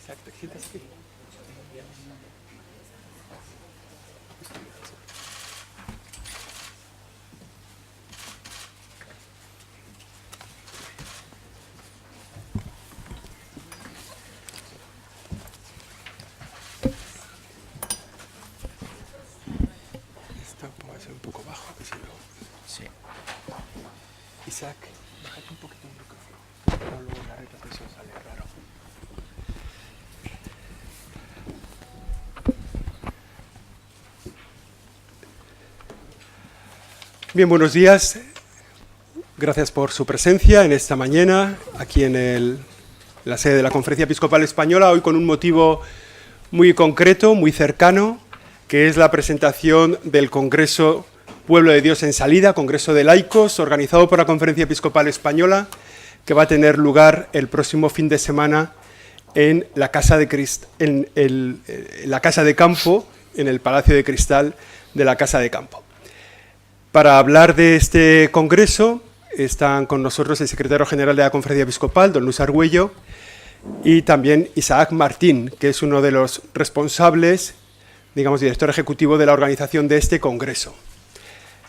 Exacto, siéntase aquí. Esto póngase un poco bajo, que si no... Sí. Isaac, bájate un poquito el micrófono, que si no luego la retransmisión sale raro. Bien, buenos días. Gracias por su presencia en esta mañana, aquí en la sede de la Conferencia Episcopal Española, hoy con un motivo muy concreto, muy cercano, que es la presentación del Congreso Pueblo de Dios en Salida, Congreso de Laicos, organizado por la Conferencia Episcopal Española, que va a tener lugar el próximo fin de semana en la Casa de la Casa de Campo, en el Palacio de Cristal de la Casa de Campo. Para hablar de este congreso están con nosotros el secretario general de la Conferencia Episcopal, don Luis Argüello, y también Isaac Martín, que es uno de los responsables, digamos, director ejecutivo de la organización de este congreso,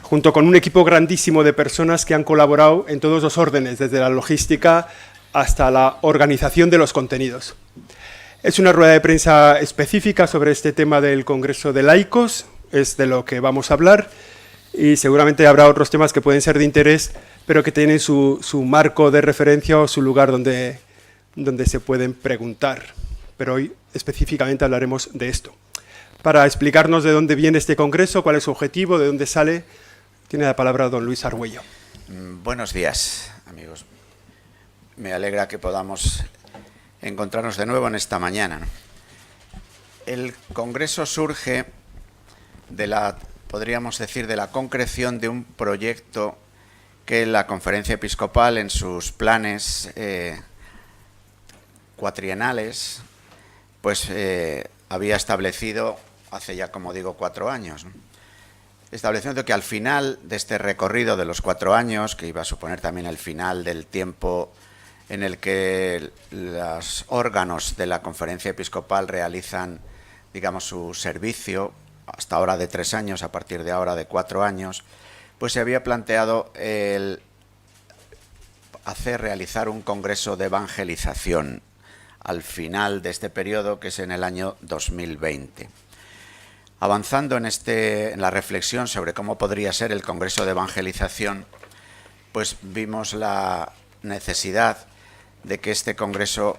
junto con un equipo grandísimo de personas que han colaborado en todos los órdenes, desde la logística hasta la organización de los contenidos. Es una rueda de prensa específica sobre este tema del Congreso de Laicos, es de lo que vamos a hablar, y seguramente habrá otros temas que pueden ser de interés, pero que tienen su marco de referencia o su lugar donde se pueden preguntar. Pero hoy específicamente hablaremos de esto. Para explicarnos de dónde viene este congreso, cuál es su objetivo, de dónde sale, tiene la palabra don Luis Argüello. Buenos días, amigos. Me alegra que podamos encontrarnos de nuevo en esta mañana, ¿no? El congreso surge podríamos decir, de la concreción de un proyecto que la Conferencia Episcopal en sus planes cuatrienales pues había establecido hace ya, como digo, 4 años, ¿no? Estableciendo que al final de este recorrido de los 4 años, que iba a suponer también el final del tiempo en el que los órganos de la Conferencia Episcopal realizan, digamos, su servicio, hasta ahora de 3 años, a partir de ahora de 4 años, pues se había planteado el realizar un congreso de evangelización al final de este periodo, que es en el año 2020. Avanzando en la reflexión sobre cómo podría ser el congreso de evangelización, pues vimos la necesidad de que este congreso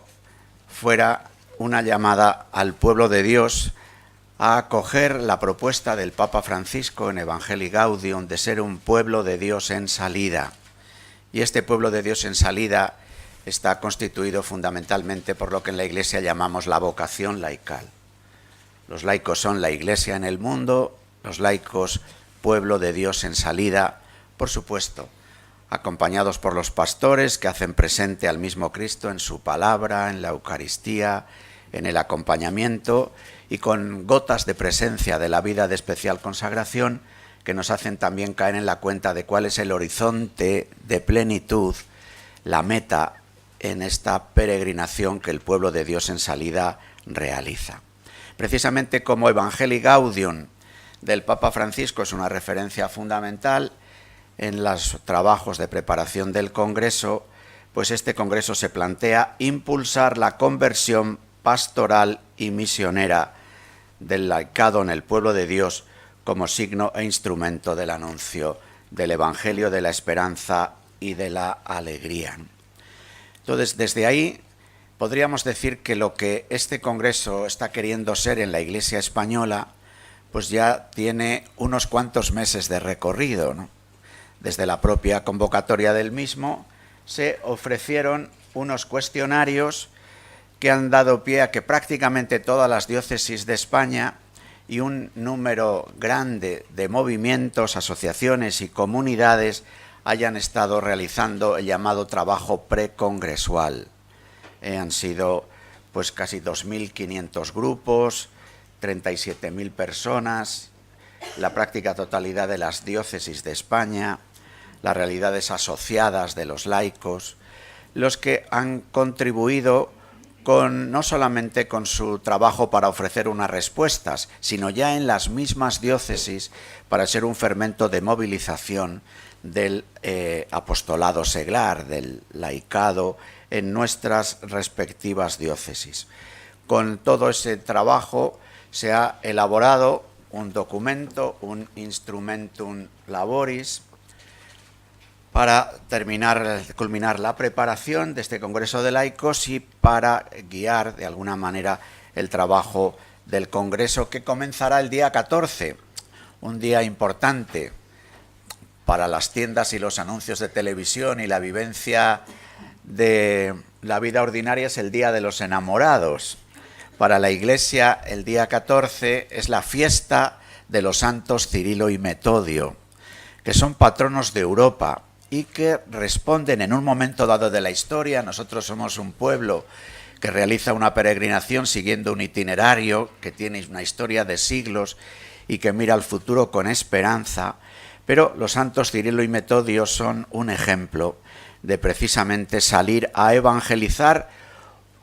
fuera una llamada al pueblo de Dios a acoger la propuesta del Papa Francisco en Evangelii Gaudium de ser un pueblo de Dios en salida. Y este pueblo de Dios en salida está constituido fundamentalmente por lo que en la Iglesia llamamos la vocación laical. Los laicos son la Iglesia en el mundo, los laicos pueblo de Dios en salida, por supuesto, acompañados por los pastores que hacen presente al mismo Cristo en su palabra, en la Eucaristía, en el acompañamiento y con gotas de presencia de la vida de especial consagración que nos hacen también caer en la cuenta de cuál es el horizonte de plenitud, la meta en esta peregrinación que el pueblo de Dios en salida realiza. Precisamente como Evangelii Gaudium del Papa Francisco es una referencia fundamental en los trabajos de preparación del Congreso, pues este Congreso se plantea impulsar la conversión pastoral y misionera del laicado en el pueblo de Dios como signo e instrumento del anuncio del Evangelio de la esperanza y de la alegría. Entonces, desde ahí podríamos decir que lo que este congreso está queriendo ser en la Iglesia española, pues ya tiene unos cuantos meses de recorrido, ¿no? Desde la propia convocatoria del mismo se ofrecieron unos cuestionarios que han dado pie a que prácticamente todas las diócesis de España y un número grande de movimientos, asociaciones y comunidades hayan estado realizando el llamado trabajo precongresual. Han sido pues casi 2.500 grupos, 37.000 personas, la práctica totalidad de las diócesis de España, las realidades asociadas de los laicos, los que han contribuido no solamente con su trabajo para ofrecer unas respuestas, sino ya en las mismas diócesis para ser un fermento de movilización del apostolado seglar, del laicado en nuestras respectivas diócesis. Con todo ese trabajo se ha elaborado un documento, un Instrumentum Laboris, para culminar la preparación de este Congreso de Laicos y para guiar de alguna manera el trabajo del Congreso, que comenzará el día 14, un día importante para las tiendas y los anuncios de televisión y la vivencia de la vida ordinaria. Es el Día de los Enamorados. Para la Iglesia, el día 14 es la fiesta de los santos Cirilo y Metodio, que son patronos de Europa y que responden en un momento dado de la historia. Nosotros somos un pueblo que realiza una peregrinación siguiendo un itinerario que tiene una historia de siglos y que mira al futuro con esperanza, pero los santos Cirilo y Metodio son un ejemplo de precisamente salir a evangelizar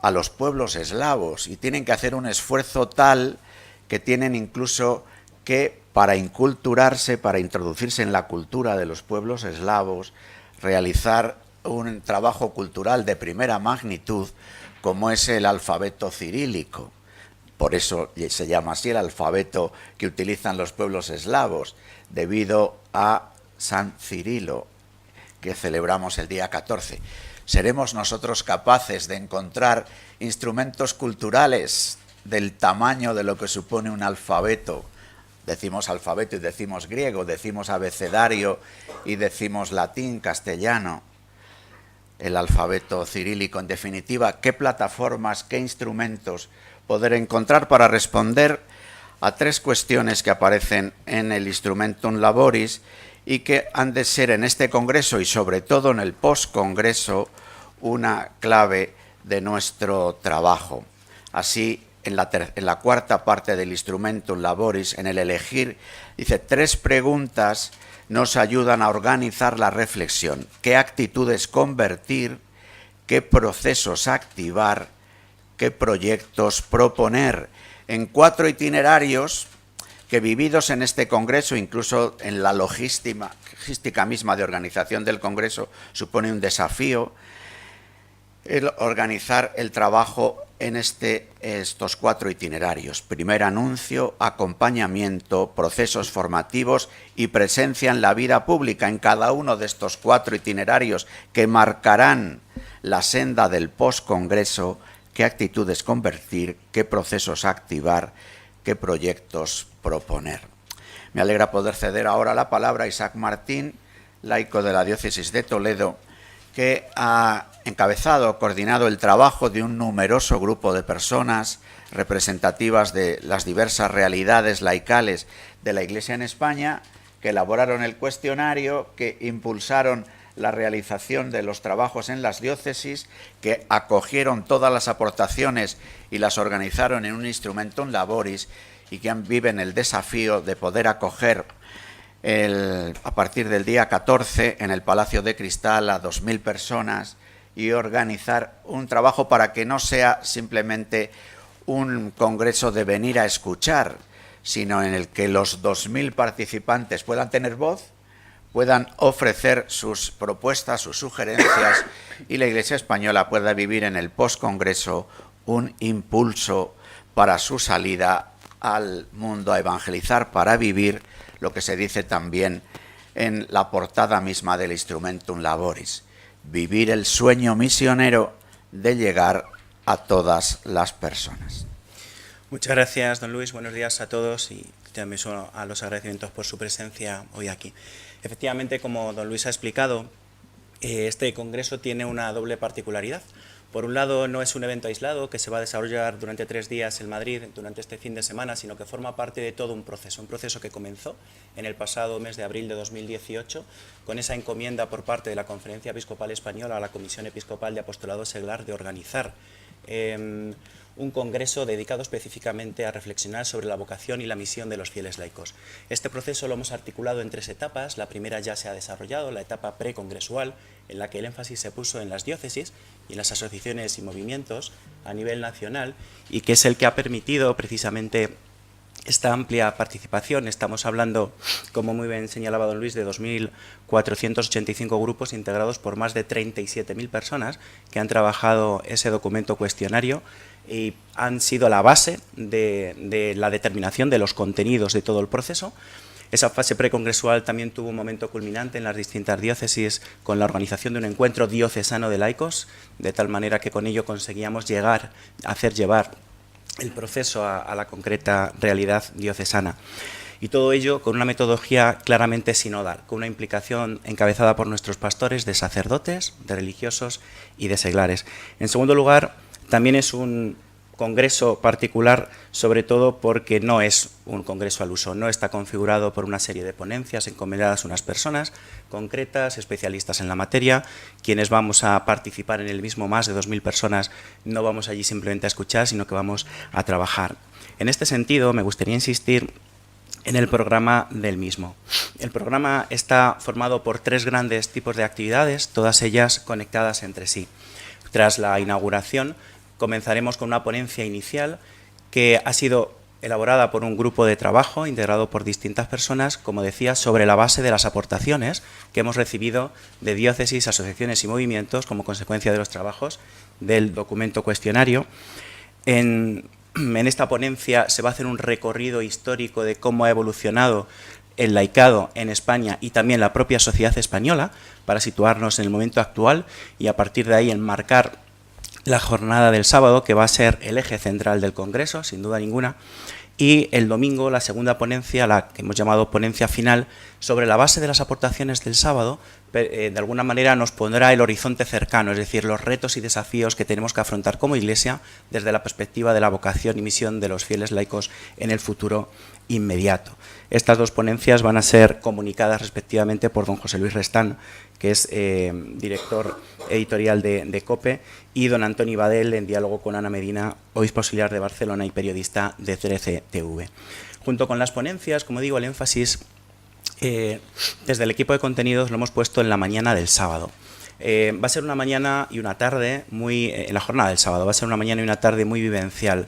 a los pueblos eslavos, y tienen que hacer un esfuerzo tal que tienen incluso que, para inculturarse, para introducirse en la cultura de los pueblos eslavos, realizar un trabajo cultural de primera magnitud, como es el alfabeto cirílico. Por eso se llama así el alfabeto que utilizan los pueblos eslavos, debido a San Cirilo, que celebramos el día 14. ¿Seremos nosotros capaces de encontrar instrumentos culturales del tamaño de lo que supone un alfabeto? Decimos alfabeto y decimos griego, decimos abecedario y decimos latín, castellano. El alfabeto cirílico, en definitiva, ¿qué plataformas, qué instrumentos poder encontrar para responder a tres cuestiones que aparecen en el Instrumentum Laboris y que han de ser en este congreso y sobre todo en el post-congreso una clave de nuestro trabajo? Así, en la cuarta parte del Instrumentum Laboris, en el elegir, dice: 3 preguntas nos ayudan a organizar la reflexión. ¿Qué actitudes convertir? ¿Qué procesos activar? ¿Qué proyectos proponer? En 4 itinerarios que, vividos en este congreso, incluso en la logística misma de organización del congreso, supone un desafío el organizar el trabajo en estos 4 itinerarios. Primer anuncio, acompañamiento, procesos formativos y presencia en la vida pública. En cada uno de estos 4 itinerarios que marcarán la senda del post-congreso, qué actitudes convertir, qué procesos activar, qué proyectos proponer. Me alegra poder ceder ahora la palabra a Isaac Martín, laico de la diócesis de Toledo, que ha encabezado, coordinado el trabajo de un numeroso grupo de personas representativas de las diversas realidades laicales de la Iglesia en España, que elaboraron el cuestionario, que impulsaron la realización de los trabajos en las diócesis, que acogieron todas las aportaciones y las organizaron en un Instrumentum Laboris, y que viven el desafío de poder acoger a partir del día 14 en el Palacio de Cristal a 2000 personas y organizar un trabajo para que no sea simplemente un congreso de venir a escuchar, sino en el que los 2000 participantes puedan tener voz, puedan ofrecer sus propuestas, sus sugerencias, y la Iglesia española pueda vivir en el postcongreso un impulso para su salida al mundo a evangelizar, para vivir lo que se dice también en la portada misma del Instrumentum Laboris: vivir el sueño misionero de llegar a todas las personas. Muchas gracias, don Luis. Buenos días a todos, y también a los agradecimientos por su presencia hoy aquí. Efectivamente, como don Luis ha explicado, este congreso tiene una doble particularidad. Por un lado, no es un evento aislado que se va a desarrollar durante 3 días en Madrid durante este fin de semana, sino que forma parte de todo un proceso que comenzó en el pasado mes de abril de 2018 con esa encomienda por parte de la Conferencia Episcopal Española a la Comisión Episcopal de Apostolado Seglar de organizar un congreso dedicado específicamente a reflexionar sobre la vocación y la misión de los fieles laicos. Este proceso lo hemos articulado en 3 etapas. La primera ya se ha desarrollado, la etapa precongresual, en la que el énfasis se puso en las diócesis y en las asociaciones y movimientos a nivel nacional, y que es el que ha permitido precisamente esta amplia participación. Estamos hablando, como muy bien señalaba don Luis, de 2.485 grupos integrados por más de 37.000 personas que han trabajado ese documento cuestionario y han sido la base de la determinación de los contenidos de todo el proceso. Esa fase precongresual también tuvo un momento culminante en las distintas diócesis con la organización de un encuentro diocesano de laicos, de tal manera que con ello conseguíamos hacer llevar el proceso a la concreta realidad diocesana. Y todo ello con una metodología claramente sinodal, con una implicación encabezada por nuestros pastores de sacerdotes, de religiosos y de seglares. En segundo lugar, también es un congreso particular, sobre todo porque no es un congreso al uso, no está configurado por una serie de ponencias encomendadas a unas personas concretas, especialistas en la materia. Quienes vamos a participar en el mismo, más de 2.000 personas, no vamos allí simplemente a escuchar, sino que vamos a trabajar. En este sentido, me gustaría insistir en el programa del mismo. El programa está formado por 3 grandes tipos de actividades, todas ellas conectadas entre sí. Tras la inauguración, comenzaremos con una ponencia inicial que ha sido elaborada por un grupo de trabajo integrado por distintas personas, como decía, sobre la base de las aportaciones que hemos recibido de diócesis, asociaciones y movimientos como consecuencia de los trabajos del documento cuestionario. En esta ponencia se va a hacer un recorrido histórico de cómo ha evolucionado el laicado en España y también la propia sociedad española, para situarnos en el momento actual y a partir de ahí enmarcar la jornada del sábado, que va a ser el eje central del Congreso, sin duda ninguna, y el domingo la segunda ponencia, la que hemos llamado ponencia final, sobre la base de las aportaciones del sábado, de alguna manera nos pondrá el horizonte cercano, es decir, los retos y desafíos que tenemos que afrontar como Iglesia desde la perspectiva de la vocación y misión de los fieles laicos en el futuro inmediato. Estas 2 ponencias van a ser comunicadas respectivamente por don José Luis Restán, que es director editorial de COPE, y don Antoni Badel, en diálogo con Ana Medina, obispo auxiliar de Barcelona y periodista de 13TV. Junto con las ponencias, como digo, el énfasis desde el equipo de contenidos lo hemos puesto en la mañana del sábado. Va a ser una mañana y una tarde en la jornada del sábado, va a ser una mañana y una tarde muy vivencial,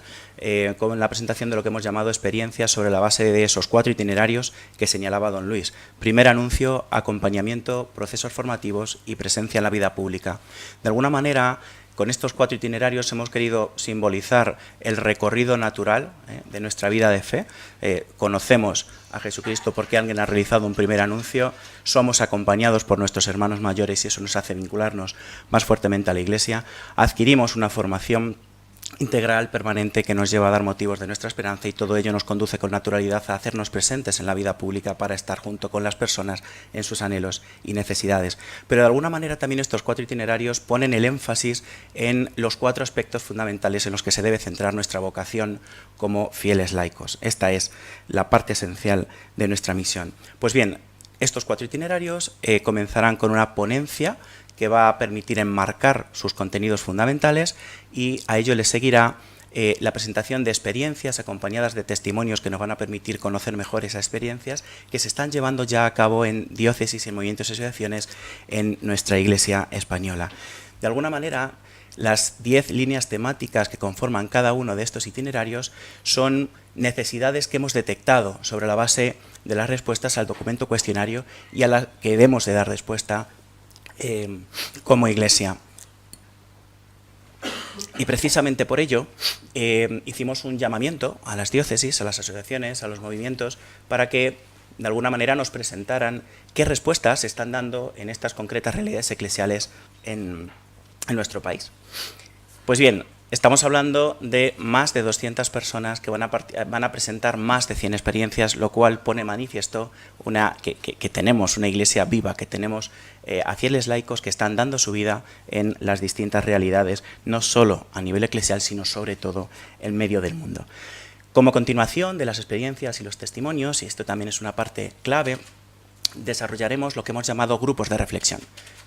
con la presentación de lo que hemos llamado experiencias sobre la base de esos 4 itinerarios que señalaba don Luis. Primer anuncio, acompañamiento, procesos formativos y presencia en la vida pública. De alguna manera, con estos 4 itinerarios hemos querido simbolizar el recorrido natural de nuestra vida de fe. Conocemos a Jesucristo porque alguien ha realizado un primer anuncio, somos acompañados por nuestros hermanos mayores y eso nos hace vincularnos más fuertemente a la Iglesia, adquirimos una formación integral, permanente, que nos lleva a dar motivos de nuestra esperanza, y todo ello nos conduce con naturalidad a hacernos presentes en la vida pública para estar junto con las personas en sus anhelos y necesidades. Pero de alguna manera también estos 4 itinerarios ponen el énfasis en los 4 aspectos fundamentales en los que se debe centrar nuestra vocación como fieles laicos. Esta es la parte esencial de nuestra misión. Pues bien, estos 4 itinerarios comenzarán con una ponencia que va a permitir enmarcar sus contenidos fundamentales, y a ello le seguirá la presentación de experiencias acompañadas de testimonios que nos van a permitir conocer mejor esas experiencias que se están llevando ya a cabo en diócesis, en movimientos y asociaciones en nuestra Iglesia española. De alguna manera, las 10 líneas temáticas que conforman cada uno de estos itinerarios son necesidades que hemos detectado sobre la base de las respuestas al documento cuestionario y a las que debemos de dar respuesta como Iglesia. Y precisamente por ello hicimos un llamamiento a las diócesis, a las asociaciones, a los movimientos, para que de alguna manera nos presentaran qué respuestas se están dando en estas concretas realidades eclesiales en nuestro país. Pues bien, estamos hablando de más de 200 personas que van a presentar más de 100 experiencias, lo cual pone manifiesto que tenemos una Iglesia viva, que tenemos a fieles laicos que están dando su vida en las distintas realidades, no solo a nivel eclesial, sino sobre todo en medio del mundo. Como continuación de las experiencias y los testimonios, y esto también es una parte clave, desarrollaremos lo que hemos llamado grupos de reflexión.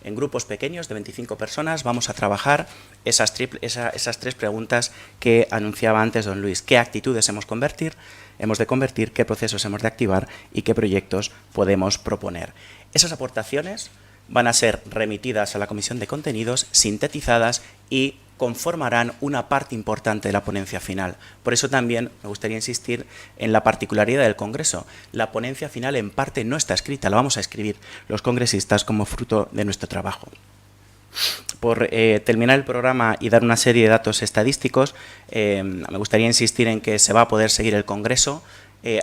En grupos pequeños de 25 personas vamos a trabajar esas tres preguntas que anunciaba antes don Luis. ¿Qué actitudes hemos de convertir, qué procesos hemos de activar y qué proyectos podemos proponer? Esas aportaciones van a ser remitidas a la Comisión de Contenidos, sintetizadas y conformarán una parte importante de la ponencia final. Por eso también me gustaría insistir en la particularidad del Congreso. La ponencia final en parte no está escrita, la vamos a escribir los congresistas como fruto de nuestro trabajo. Por terminar el programa y dar una serie de datos estadísticos, me gustaría insistir en que se va a poder seguir el Congreso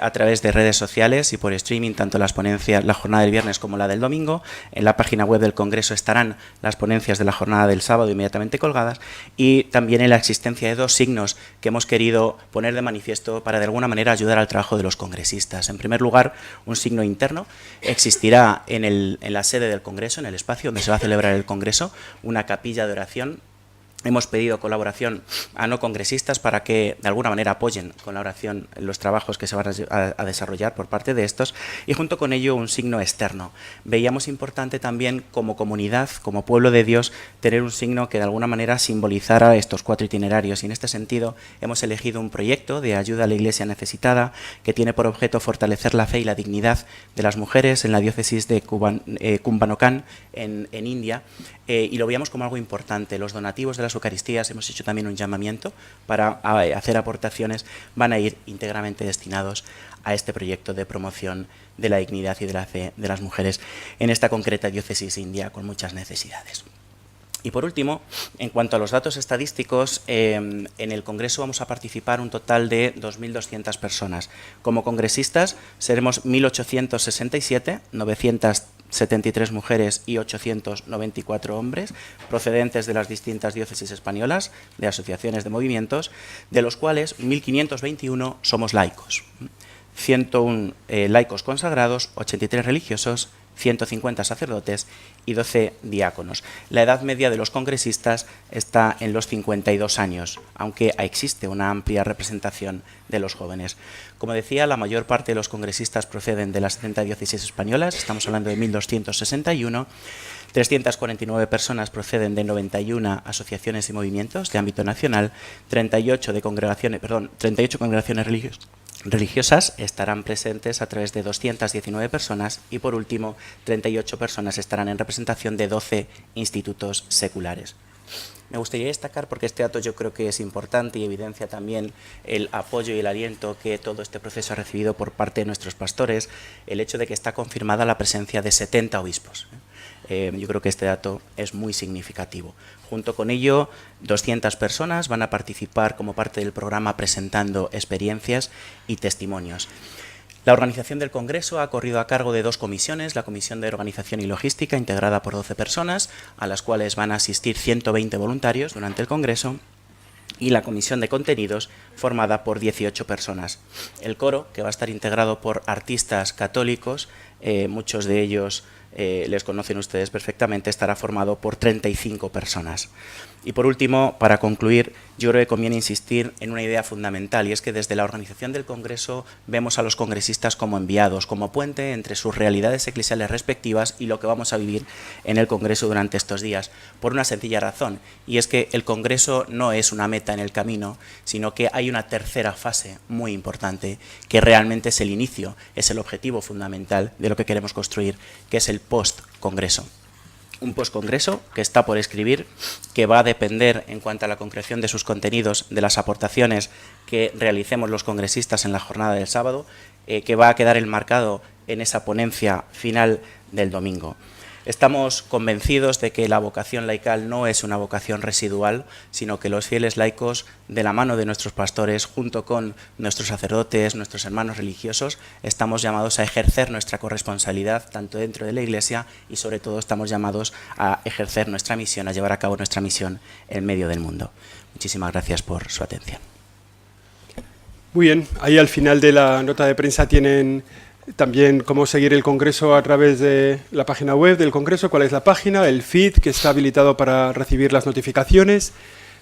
a través de redes sociales y por streaming, tanto las ponencias, la jornada del viernes como la del domingo. En la página web del Congreso estarán las ponencias de la jornada del sábado inmediatamente colgadas, y también en la existencia de dos signos que hemos querido poner de manifiesto para de alguna manera ayudar al trabajo de los congresistas. En primer lugar, un signo interno. Existirá en la sede del Congreso, en el espacio donde se va a celebrar el Congreso, una capilla de oración. Hemos pedido colaboración a no congresistas para que de alguna manera apoyen con la oración los trabajos que se van a desarrollar por parte de estos, y junto con ello un signo externo. Veíamos importante también como comunidad, como pueblo de Dios, tener un signo que de alguna manera simbolizara estos 4 itinerarios, y en este sentido hemos elegido un proyecto de ayuda a la Iglesia necesitada que tiene por objeto fortalecer la fe y la dignidad de las mujeres en la diócesis de Kumbhanokan en India, y lo veíamos como algo importante. Los donativos de las Eucaristías, hemos hecho también un llamamiento para hacer aportaciones, van a ir íntegramente destinados a este proyecto de promoción de la dignidad y de la fe de las mujeres en esta concreta diócesis india con muchas necesidades. Y por último, en cuanto a los datos estadísticos, en el Congreso vamos a participar un total de 2.200 personas. Como congresistas seremos 1.867, 973 mujeres y 894 hombres, procedentes de las distintas diócesis españolas, de asociaciones de movimientos, de los cuales 1.521 somos laicos. 101 laicos consagrados, 83 religiosos, 150 sacerdotes y 12 diáconos. La edad media de los congresistas está en los 52 años, aunque existe una amplia representación de los jóvenes. Como decía, la mayor parte de los congresistas proceden de las 70 diócesis españolas, estamos hablando de 1.261, 349 personas proceden de 91 asociaciones y movimientos de ámbito nacional, 38 congregaciones religiosas estarán presentes a través de 219 personas, y por último 38 personas estarán en representación de 12 institutos seculares. Me gustaría destacar, porque este dato yo creo que es importante y evidencia también el apoyo y el aliento que todo este proceso ha recibido por parte de nuestros pastores, el hecho de que está confirmada la presencia de 70 obispos. Yo creo que este dato es muy significativo. Junto con ello, 200 personas van a participar como parte del programa presentando experiencias y testimonios. La organización del Congreso ha corrido a cargo de 2 comisiones, la Comisión de Organización y Logística, integrada por 12 personas, a las cuales van a asistir 120 voluntarios durante el Congreso, y la Comisión de Contenidos, formada por 18 personas. El coro, que va a estar integrado por artistas católicos, muchos de ellos les conocen ustedes perfectamente, estará formado por 35 personas. Y por último, para concluir, yo creo que conviene insistir en una idea fundamental, y es que desde la organización del Congreso vemos a los congresistas como enviados, como puente entre sus realidades eclesiales respectivas y lo que vamos a vivir en el Congreso durante estos días, por una sencilla razón, y es que el Congreso no es una meta en el camino, sino que hay una tercera fase muy importante, que realmente es el inicio, es el objetivo fundamental de lo que queremos construir, que es el post-Congreso. Un postcongreso que está por escribir, que va a depender, en cuanto a la concreción de sus contenidos, de las aportaciones que realicemos los congresistas en la jornada del sábado, que va a quedar enmarcado en esa ponencia final del domingo. Estamos convencidos de que la vocación laical no es una vocación residual, sino que los fieles laicos, de la mano de nuestros pastores, junto con nuestros sacerdotes, nuestros hermanos religiosos, estamos llamados a ejercer nuestra corresponsabilidad tanto dentro de la Iglesia, y sobre todo estamos llamados a ejercer nuestra misión, a llevar a cabo nuestra misión en medio del mundo. Muchísimas gracias por su atención. Muy bien, ahí al final de la nota de prensa tienen también cómo seguir el Congreso a través de la página web del Congreso, cuál es la página, el feed que está habilitado para recibir las notificaciones.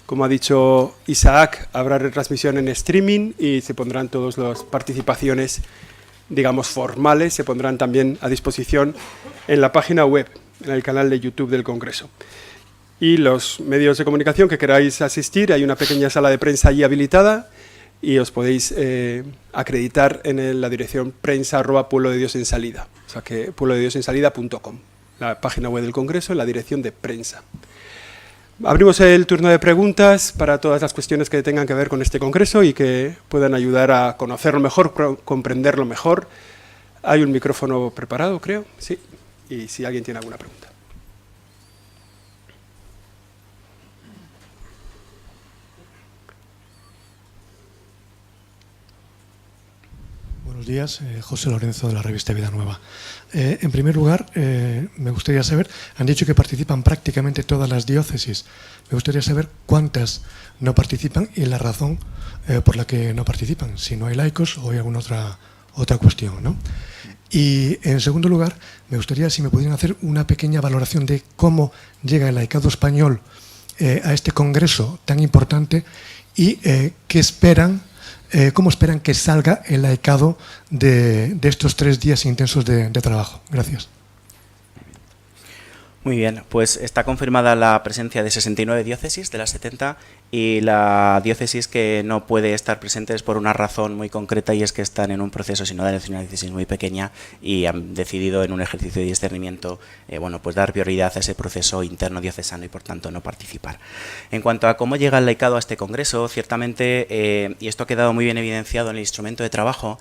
Como ha dicho Isaac, habrá retransmisión en streaming y se pondrán todas las participaciones, digamos, formales, se pondrán también a disposición en la página web. en el canal de YouTube del Congreso. Y los medios de comunicación que queráis asistir, hay una pequeña sala de prensa allí habilitada y os podéis acreditar en la dirección prensa@Pueblo de Dios en Salida, o sea que pueblodediosensalida.com, la página web del Congreso, en la dirección de prensa. Abrimos el turno de preguntas para todas las cuestiones que tengan que ver con este Congreso y que puedan ayudar a conocerlo mejor, comprenderlo mejor. Hay un micrófono preparado, creo, sí, y si alguien tiene alguna pregunta. Buenos días, José Lorenzo de la revista Vida Nueva. En primer lugar, me gustaría saber, han dicho que participan prácticamente todas las diócesis. Me gustaría saber cuántas no participan y la razón por la que no participan, si no hay laicos o hay alguna otra cuestión, ¿no? Y en segundo lugar, me gustaría si me pudieran hacer una pequeña valoración de cómo llega el laicado español a este congreso tan importante y qué esperan. ¿Cómo esperan que salga el laicado de estos 3 días intensos de trabajo? Gracias. Muy bien, pues está confirmada la presencia de 69 diócesis de las 70 y la diócesis que no puede estar presente es por una razón muy concreta y es que están en un proceso sinodal, es una diócesis muy pequeña y han decidido en un ejercicio de discernimiento bueno, pues dar prioridad a ese proceso interno diocesano y por tanto no participar. En cuanto a cómo llega el laicado a este congreso, ciertamente, y esto ha quedado muy bien evidenciado en el instrumento de trabajo,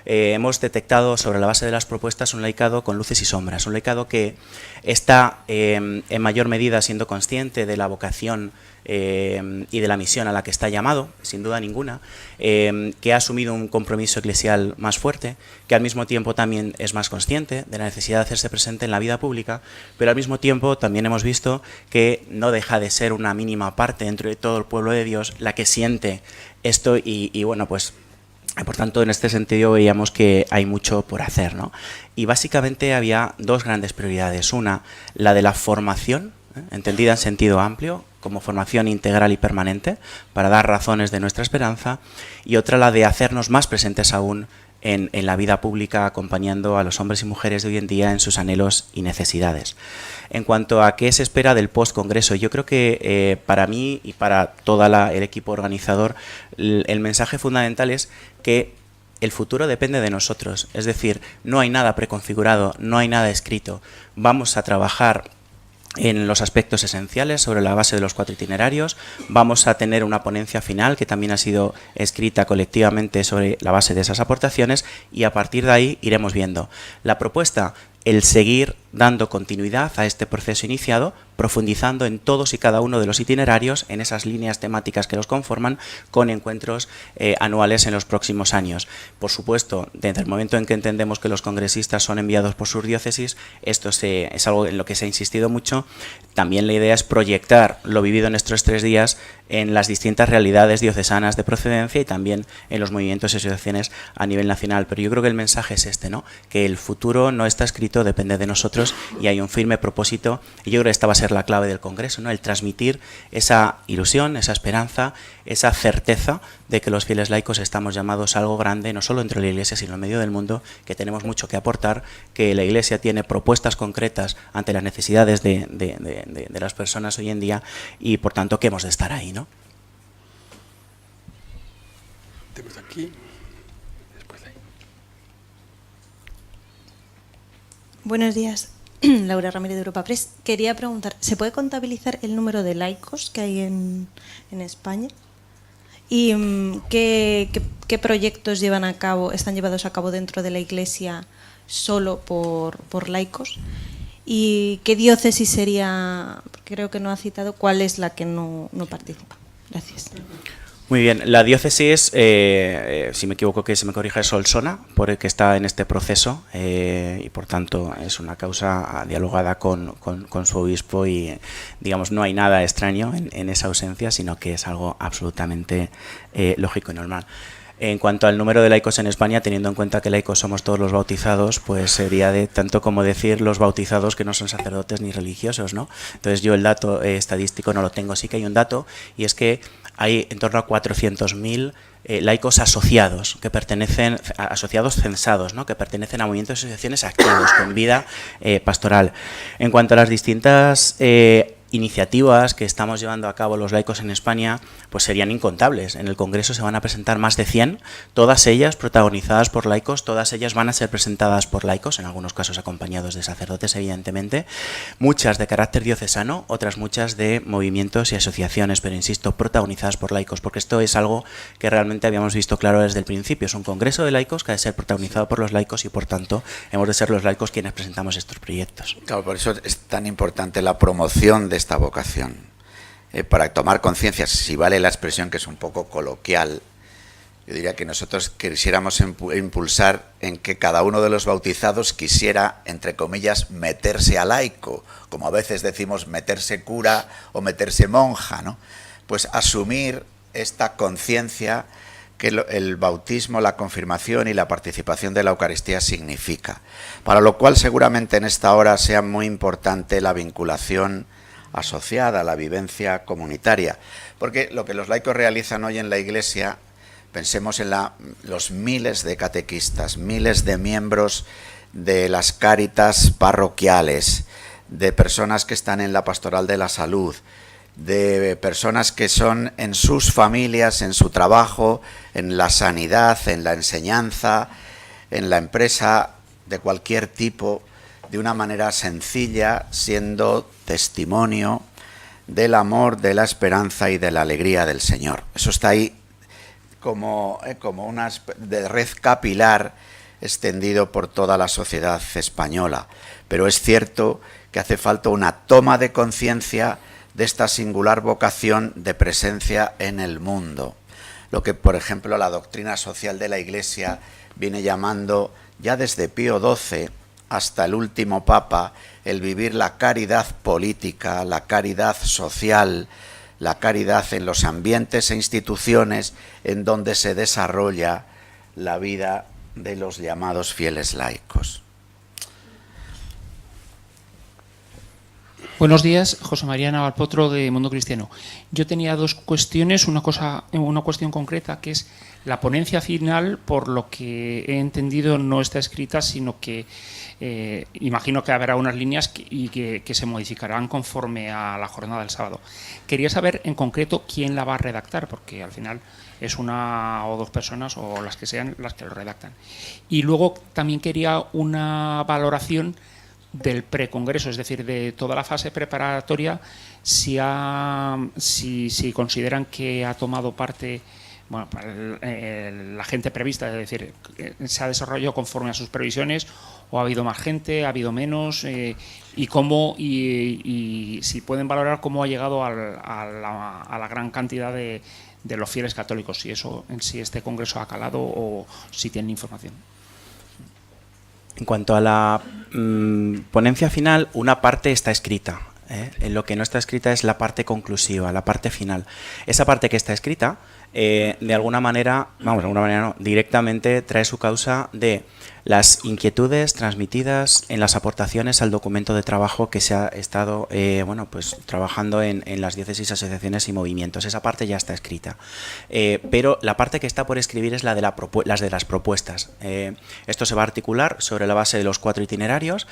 hemos detectado sobre la base de las propuestas un laicado con luces y sombras, un laicado que está en mayor medida siendo consciente de la vocación y de la misión a la que está llamado, sin duda ninguna, que ha asumido un compromiso eclesial más fuerte, que al mismo tiempo también es más consciente de la necesidad de hacerse presente en la vida pública, pero al mismo tiempo también hemos visto que no deja de ser una mínima parte dentro de todo el pueblo de Dios la que siente esto y bueno, pues por tanto, en este sentido veíamos que hay mucho por hacer, ¿no? Y básicamente había 2 grandes prioridades. Una, la de la formación, entendida en sentido amplio, como formación integral y permanente, para dar razones de nuestra esperanza, y otra, la de hacernos más presentes aún en la vida pública, acompañando a los hombres y mujeres de hoy en día en sus anhelos y necesidades. En cuanto a qué se espera del post-congreso, yo creo que para mí y para todo el equipo organizador, el mensaje fundamental es que el futuro depende de nosotros. Es decir, no hay nada preconfigurado, no hay nada escrito. Vamos a trabajar en los aspectos esenciales sobre la base de los 4 itinerarios. Vamos a tener una ponencia final que también ha sido escrita colectivamente sobre la base de esas aportaciones y a partir de ahí iremos viendo. La propuesta, el seguir dando continuidad a este proceso iniciado, profundizando en todos y cada uno de los itinerarios, en esas líneas temáticas que los conforman, con encuentros anuales en los próximos años. Por supuesto, desde el momento en que entendemos que los congresistas son enviados por sus diócesis, esto es algo en lo que se ha insistido mucho. También la idea es proyectar lo vivido en estos 3 días en las distintas realidades diocesanas de procedencia y también en los movimientos y asociaciones a nivel nacional. Pero yo creo que el mensaje es este, ¿no? Que el futuro no está escrito, depende de nosotros y hay un firme propósito y yo creo que esta va a ser la clave del Congreso, ¿no? El transmitir esa ilusión, esa esperanza, esa certeza de que los fieles laicos estamos llamados a algo grande, no solo dentro de la Iglesia, sino en medio del mundo, que tenemos mucho que aportar, que la Iglesia tiene propuestas concretas ante las necesidades de las personas hoy en día y por tanto que hemos de estar ahí, ¿no? Tenemos aquí, después de ahí. Buenos días, Laura Ramírez de Europa Press. Quería preguntar, ¿se puede contabilizar el número de laicos que hay en España? ¿Y qué proyectos están llevados a cabo dentro de la Iglesia solo por laicos? ¿Y qué diócesis sería, creo que no ha citado, cuál es la que no participa? Gracias. Muy bien, la diócesis, si me equivoco que se me corrija, es Solsona, por el que está en este proceso y por tanto es una causa dialogada con su obispo y digamos no hay nada extraño en esa ausencia, sino que es algo absolutamente lógico y normal. En cuanto al número de laicos en España, teniendo en cuenta que laicos somos todos los bautizados, pues sería de tanto como decir los bautizados que no son sacerdotes ni religiosos, ¿no? Entonces yo el dato estadístico no lo tengo. Sí que hay un dato, y es que hay en torno a 400.000 laicos asociados, que pertenecen, asociados censados, ¿no? Que pertenecen a movimientos y asociaciones activos, con vida pastoral. En cuanto a las distintas iniciativas que estamos llevando a cabo los laicos en España, pues serían incontables. En el Congreso se van a presentar más de 100, todas ellas protagonizadas por laicos, todas ellas van a ser presentadas por laicos, en algunos casos acompañados de sacerdotes, evidentemente, muchas de carácter diocesano, otras muchas de movimientos y asociaciones, pero insisto, protagonizadas por laicos, porque esto es algo que realmente habíamos visto claro desde el principio. Es un congreso de laicos que ha de ser protagonizado por los laicos y, por tanto, hemos de ser los laicos quienes presentamos estos proyectos. Claro, por eso es tan importante la promoción de esta vocación, para tomar conciencia, si vale la expresión que es un poco coloquial. Yo diría que nosotros quisiéramos impulsar en que cada uno de los bautizados quisiera, entre comillas, meterse a laico, como a veces decimos meterse cura o meterse monja, ¿no? Pues asumir esta conciencia que el bautismo, la confirmación y la participación de la Eucaristía significa. Para lo cual seguramente en esta hora sea muy importante la vinculación asociada a la vivencia comunitaria, porque lo que los laicos realizan hoy en la Iglesia, pensemos en los miles de catequistas, miles de miembros de las cáritas parroquiales, de personas que están en la pastoral de la salud, de personas que son en sus familias, en su trabajo, en la sanidad, en la enseñanza, en la empresa de cualquier tipo, de una manera sencilla, siendo testimonio del amor, de la esperanza y de la alegría del Señor. Eso está ahí como una de red capilar extendido por toda la sociedad española. Pero es cierto que hace falta una toma de conciencia de esta singular vocación de presencia en el mundo. Lo que, por ejemplo, la doctrina social de la Iglesia viene llamando, ya desde Pío XII hasta el último Papa, el vivir la caridad política, la caridad social, la caridad en los ambientes e instituciones en donde se desarrolla la vida de los llamados fieles laicos. Buenos días, José María Navalpotro de Mundo Cristiano. Yo tenía dos cuestiones, una cuestión concreta, que es la ponencia final, por lo que he entendido no está escrita, sino que imagino que habrá unas líneas que se modificarán conforme a la jornada del sábado. Quería saber en concreto quién la va a redactar, porque al final es una o dos personas o las que sean las que lo redactan. Y luego también quería una valoración del precongreso, es decir, de toda la fase preparatoria, si consideran que ha tomado parte, bueno, la gente prevista, es decir, se ha desarrollado conforme a sus previsiones, o ha habido más gente, ha habido menos, y cómo, y si pueden valorar cómo ha llegado a la gran cantidad de los fieles católicos, si eso en sí este congreso ha calado o si tienen información. En cuanto a la ponencia final, una parte está escrita. En lo que no está escrita es la parte conclusiva, la parte final. Esa parte que está escrita, de alguna manera, directamente trae su causa de las inquietudes transmitidas en las aportaciones al documento de trabajo que se ha estado trabajando en las diócesis, asociaciones y movimientos. Esa parte ya está escrita. Pero la parte que está por escribir es las de las propuestas. Esto se va a articular sobre la base de los 4 itinerarios.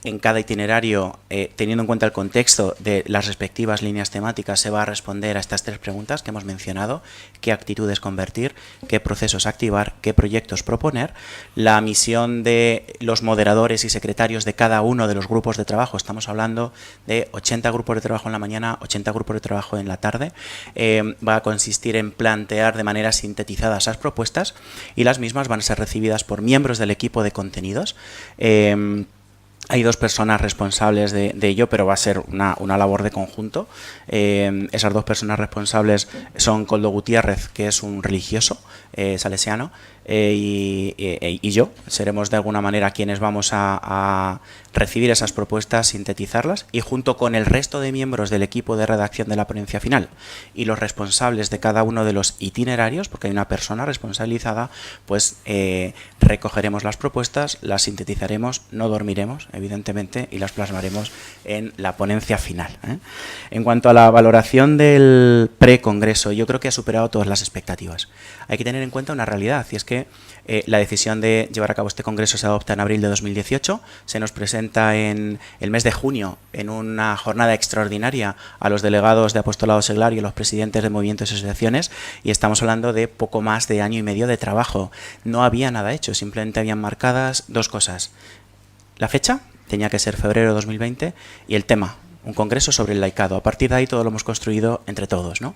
En cada itinerario, teniendo en cuenta el contexto de las respectivas líneas temáticas, se va a responder a estas 3 preguntas que hemos mencionado: qué actitudes convertir, qué procesos activar, qué proyectos proponer. La misión de los moderadores y secretarios de cada uno de los grupos de trabajo, estamos hablando de 80 grupos de trabajo en la mañana, 80 grupos de trabajo en la tarde, va a consistir en plantear de manera sintetizada esas propuestas, y las mismas van a ser recibidas por miembros del equipo de contenidos. Hay 2 personas responsables de ello, pero va a ser una labor de conjunto. Esas 2 personas responsables son Coldo Gutiérrez, que es un religioso salesiano, y yo seremos de alguna manera quienes vamos a recibir esas propuestas, sintetizarlas y junto con el resto de miembros del equipo de redacción de la ponencia final y los responsables de cada uno de los itinerarios, porque hay una persona responsabilizada, pues recogeremos las propuestas, las sintetizaremos, no dormiremos, evidentemente, y las plasmaremos en la ponencia final. En cuanto a la valoración del precongreso, yo creo que ha superado todas las expectativas. Hay que tener en cuenta una realidad, y es que la decisión de llevar a cabo este congreso se adopta en abril de 2018, se nos presenta en el mes de junio en una jornada extraordinaria a los delegados de Apostolado Seglar y a los presidentes de movimientos y asociaciones, y estamos hablando de poco más de año y medio de trabajo. No había nada hecho, simplemente habían marcadas dos cosas. La fecha, tenía que ser febrero de 2020, y el tema, un congreso sobre el laicado. A partir de ahí todo lo hemos construido entre todos, ¿no?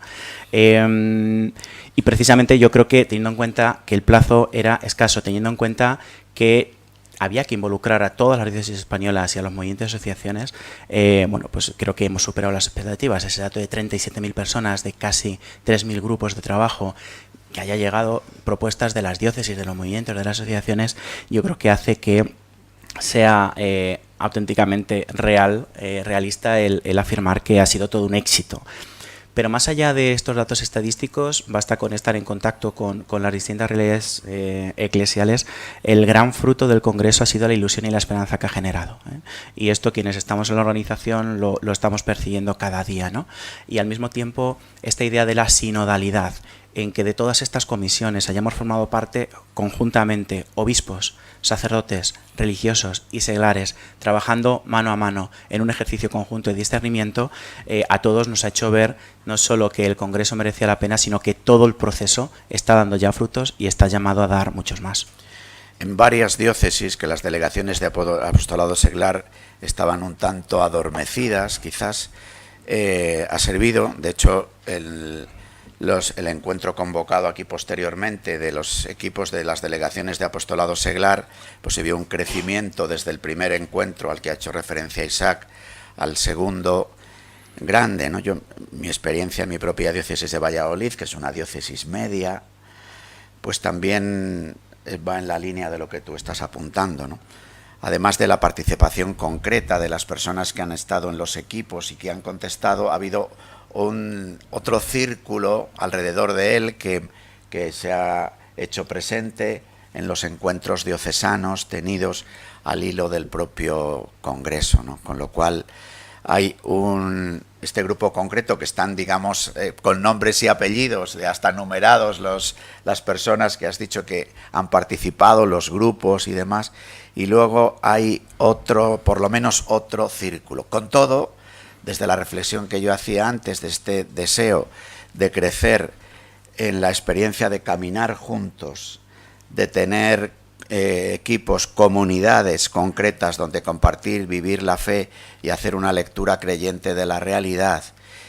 Y precisamente yo creo que, teniendo en cuenta que el plazo era escaso, teniendo en cuenta que había que involucrar a todas las diócesis españolas y a los movimientos y asociaciones, bueno, pues creo que hemos superado las expectativas. Ese dato de 37.000 personas, de casi 3.000 grupos de trabajo, que haya llegado propuestas de las diócesis, de los movimientos, de las asociaciones, yo creo que hace que sea auténticamente realista el afirmar que ha sido todo un éxito. Pero más allá de estos datos estadísticos, basta con estar en contacto con las distintas realidades eclesiales. El gran fruto del Congreso ha sido la ilusión y la esperanza que ha generado, y esto quienes estamos en la organización lo estamos percibiendo cada día, ¿no? Y al mismo tiempo esta idea de la sinodalidad, en que de todas estas comisiones hayamos formado parte conjuntamente obispos, sacerdotes, religiosos y seglares, trabajando mano a mano en un ejercicio conjunto de discernimiento, a todos nos ha hecho ver no solo que el Congreso merecía la pena, sino que todo el proceso está dando ya frutos y está llamado a dar muchos más. En varias diócesis que las delegaciones de apostolado seglar estaban un tanto adormecidas, quizás, ha servido, de hecho, el encuentro convocado aquí posteriormente de los equipos de las delegaciones de apostolado seglar, pues se vio un crecimiento desde el primer encuentro al que ha hecho referencia Isaac al segundo grande, ¿no? Mi experiencia en mi propia diócesis de Valladolid, que es una diócesis media, pues también va en la línea de lo que tú estás apuntando, ¿no? Además de la participación concreta de las personas que han estado en los equipos y que han contestado, ha habido otro círculo alrededor de él que se ha hecho presente en los encuentros diocesanos tenidos al hilo del propio Congreso, ¿no? Con lo cual hay este grupo concreto que están, digamos, con nombres y apellidos, hasta numerados las personas que has dicho que han participado, los grupos y demás, y luego hay por lo menos otro círculo. Con todo, desde la reflexión que yo hacía antes de este deseo de crecer en la experiencia de caminar juntos, de tener equipos, comunidades concretas donde compartir, vivir la fe y hacer una lectura creyente de la realidad,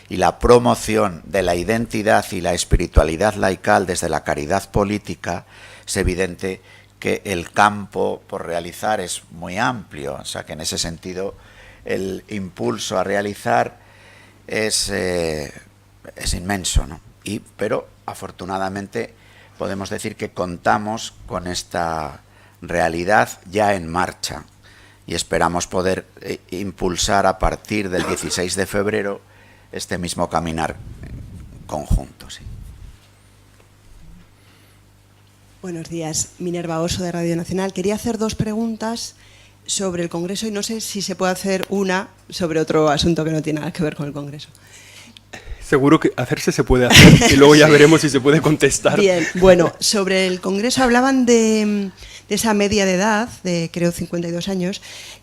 y la promoción de la identidad y la espiritualidad laical desde la caridad política, es evidente que el campo por realizar es muy amplio. O sea que en ese sentido el impulso a realizar es inmenso, ¿no? Pero afortunadamente podemos decir que contamos con esta realidad ya en marcha y esperamos poder impulsar a partir del 16 de febrero este mismo caminar conjunto. Sí. Buenos días, Minerva Oso de Radio Nacional. Quería hacer dos preguntas sobre el Congreso y no sé si se puede hacer una sobre otro asunto que no tiene nada que ver con el Congreso. Seguro que hacerse se puede hacer y luego ya veremos si se puede contestar. Bien, bueno, sobre el Congreso hablaban de esa media de edad, de creo 52 años.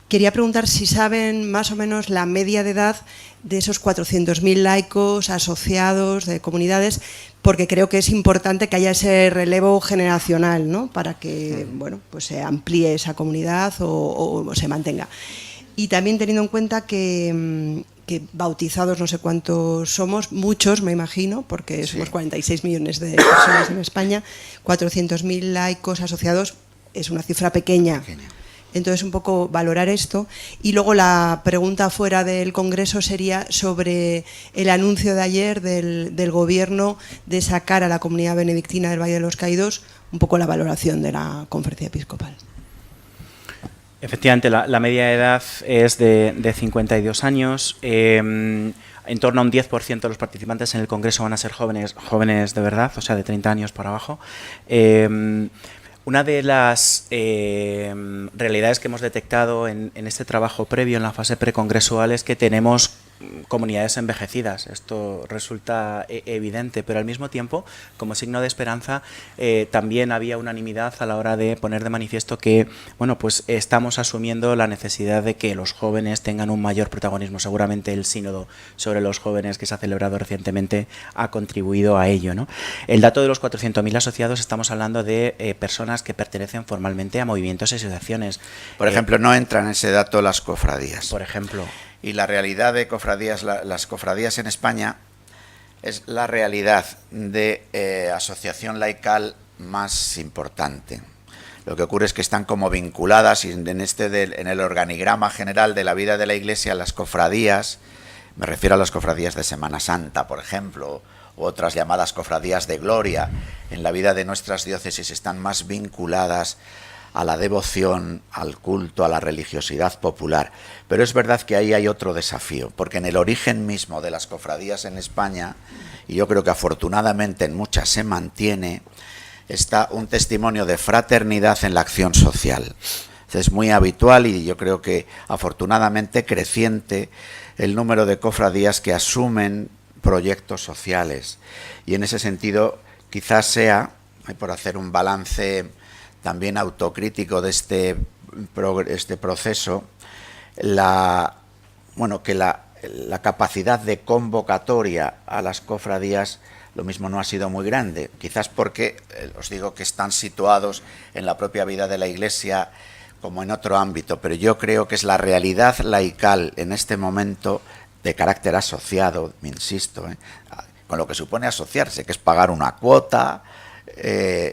Quería preguntar si saben más o menos la media de edad de esos 400.000 laicos asociados de comunidades, porque creo que es importante que haya ese relevo generacional, ¿no? Para que, bueno, pues se amplíe esa comunidad o se mantenga. Y también teniendo en cuenta que bautizados no sé cuántos somos, muchos me imagino, porque somos 46 millones de personas en España, 400.000 laicos asociados es una cifra pequeña. Entonces, un poco valorar esto. Y luego la pregunta fuera del Congreso sería sobre el anuncio de ayer del Gobierno de sacar a la comunidad benedictina del Valle de los Caídos, un poco la valoración de la Conferencia Episcopal. Efectivamente, la media de edad es de 52 años. En torno a un 10% de los participantes en el Congreso van a ser jóvenes de verdad, o sea, de 30 años para abajo. Una de las realidades que hemos detectado en este trabajo previo, en la fase precongresual, es que tenemos comunidades envejecidas. Esto resulta evidente, pero al mismo tiempo, como signo de esperanza, también había unanimidad a la hora de poner de manifiesto que, bueno, pues estamos asumiendo la necesidad de que los jóvenes tengan un mayor protagonismo. Seguramente el sínodo sobre los jóvenes que se ha celebrado recientemente ha contribuido a ello, ¿no? El dato de los 400.000 asociados, estamos hablando de personas que pertenecen formalmente a movimientos y asociaciones. Por ejemplo, no entran en ese dato las cofradías. Por ejemplo. Y la realidad de cofradías, las cofradías en España es la realidad de asociación laical más importante. Lo que ocurre es que están como vinculadas y en el organigrama general de la vida de la Iglesia, las cofradías, me refiero a las cofradías de Semana Santa, por ejemplo, u otras llamadas cofradías de gloria, en la vida de nuestras diócesis están más vinculadas a la devoción, al culto, a la religiosidad popular. Pero es verdad que ahí hay otro desafío, porque en el origen mismo de las cofradías en España, y yo creo que afortunadamente en muchas se mantiene, está un testimonio de fraternidad en la acción social. Es muy habitual y yo creo que afortunadamente creciente el número de cofradías que asumen proyectos sociales. Y en ese sentido quizás sea, por hacer un balance también autocrítico de este proceso, que la capacidad de convocatoria a las cofradías lo mismo no ha sido muy grande, quizás porque, os digo, que están situados en la propia vida de la Iglesia como en otro ámbito, pero yo creo que es la realidad laical en este momento de carácter asociado, me insisto, con lo que supone asociarse, que es pagar una cuota,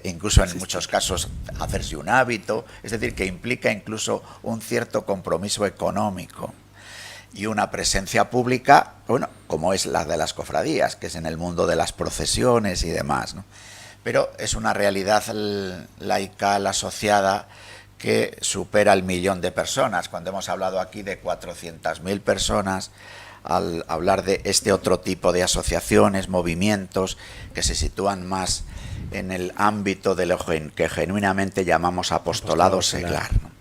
incluso en muchos casos hacerse un hábito, es decir, que implica incluso un cierto compromiso económico y una presencia pública, bueno, como es la de las cofradías, que es en el mundo de las procesiones y demás, ¿no? Pero es una realidad laical asociada que supera el 1.000.000 de personas. Cuando hemos hablado aquí de 400.000 personas, al hablar de este otro tipo de asociaciones, movimientos que se sitúan más en el ámbito de lo que genuinamente llamamos apostolado seglar, ¿no?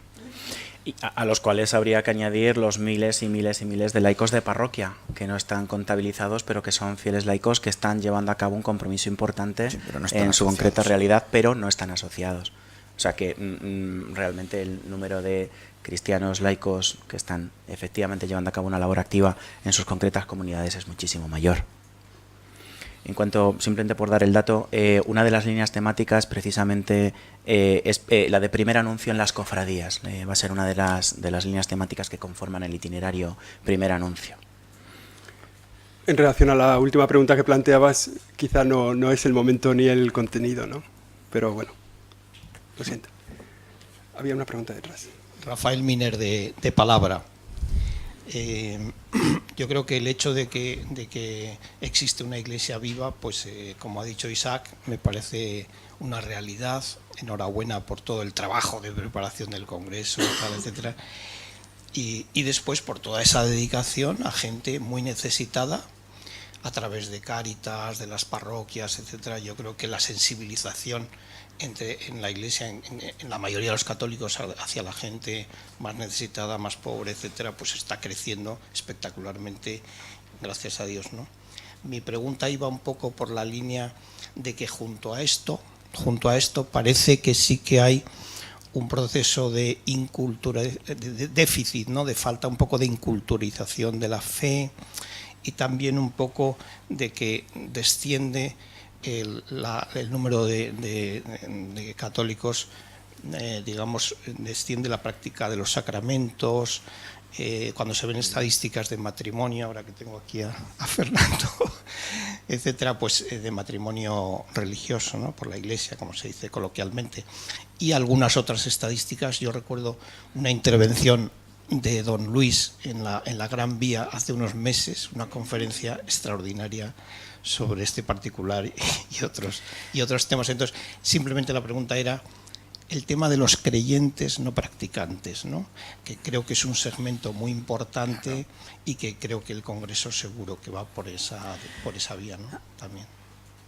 Y a los cuales habría que añadir los miles y miles y miles de laicos de parroquia, que no están contabilizados, pero que son fieles laicos que están llevando a cabo un compromiso importante en su concreta realidad, pero no están asociados. O sea que realmente el número de cristianos laicos que están efectivamente llevando a cabo una labor activa en sus concretas comunidades es muchísimo mayor. En cuanto, simplemente por dar el dato, una de las líneas temáticas precisamente es la de primer anuncio en las cofradías. Va a ser una de las líneas temáticas que conforman el itinerario primer anuncio. En relación a la última pregunta que planteabas, quizá no es el momento ni el contenido, ¿no? Pero bueno, lo siento. Había una pregunta detrás. Rafael Miner, de Palabra. Yo creo que el hecho de que existe una iglesia viva, pues como ha dicho Isaac, me parece una realidad. Enhorabuena por todo el trabajo de preparación del Congreso, tal, etcétera. Y después por toda esa dedicación a gente muy necesitada a través de Cáritas, de las parroquias, etcétera. Yo creo que la sensibilización en la Iglesia, en la mayoría de los católicos, hacia la gente más necesitada, más pobre, etcétera, pues está creciendo espectacularmente, gracias a Dios, ¿no? Mi pregunta iba un poco por la línea de que junto a esto parece que sí que hay un proceso de déficit, ¿no? De falta un poco de inculturización de la fe y también un poco de que desciende el número de católicos, digamos, desciende la práctica de los sacramentos, cuando se ven estadísticas de matrimonio, ahora que tengo aquí a Fernando, etcétera, pues de matrimonio religioso, ¿no? Por la Iglesia, como se dice coloquialmente, y algunas otras estadísticas. Yo recuerdo una intervención de don Luis en la Gran Vía hace unos meses, una conferencia extraordinaria sobre este particular y otros temas. Entonces, simplemente la pregunta era el tema de los creyentes no practicantes, ¿no? Que creo que es un segmento muy importante y que creo que el Congreso seguro que va por esa vía, ¿no? También.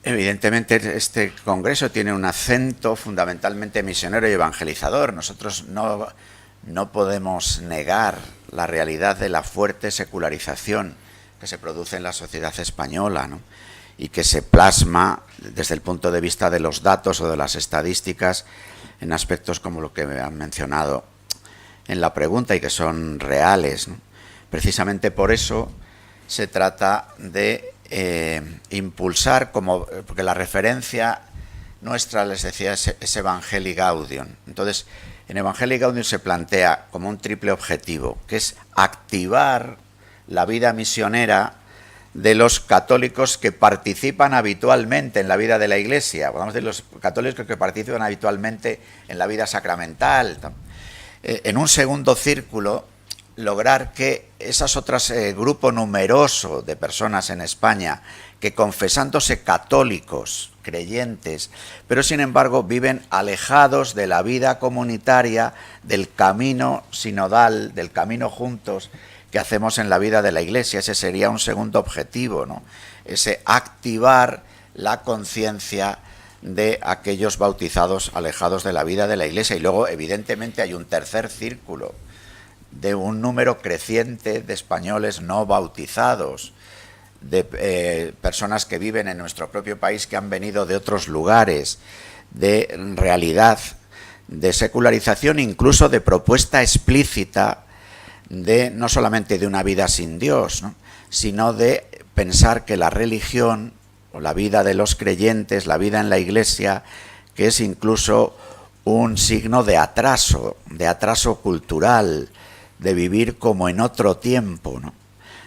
Evidentemente este Congreso tiene un acento fundamentalmente misionero y evangelizador. Nosotros no podemos negar la realidad de la fuerte secularización que se produce en la sociedad española, ¿no? Y que se plasma desde el punto de vista de los datos o de las estadísticas en aspectos como lo que me han mencionado en la pregunta y que son reales, ¿no? Precisamente por eso se trata de impulsar, porque la referencia nuestra, les decía, es Evangelii Gaudium. Entonces, en Evangelii Gaudium se plantea como un triple objetivo, que es activar la vida misionera de los católicos que participan habitualmente en la vida de la Iglesia, podemos decir los católicos que participan habitualmente en la vida sacramental. En un segundo círculo, lograr que esas otras grupo numeroso de personas en España que confesándose católicos, creyentes, pero sin embargo viven alejados de la vida comunitaria, del camino sinodal, del camino juntos que hacemos en la vida de la Iglesia. Ese sería un segundo objetivo, ¿no? Ese activar la conciencia de aquellos bautizados alejados de la vida de la Iglesia. Y luego, evidentemente, hay un tercer círculo de un número creciente de españoles no bautizados, de personas que viven en nuestro propio país, que han venido de otros lugares, de realidad, de secularización, incluso de propuesta explícita de no solamente de una vida sin Dios, ¿no?, sino de pensar que la religión o la vida de los creyentes, la vida en la Iglesia, que es incluso un signo de atraso cultural, de vivir como en otro tiempo, ¿no?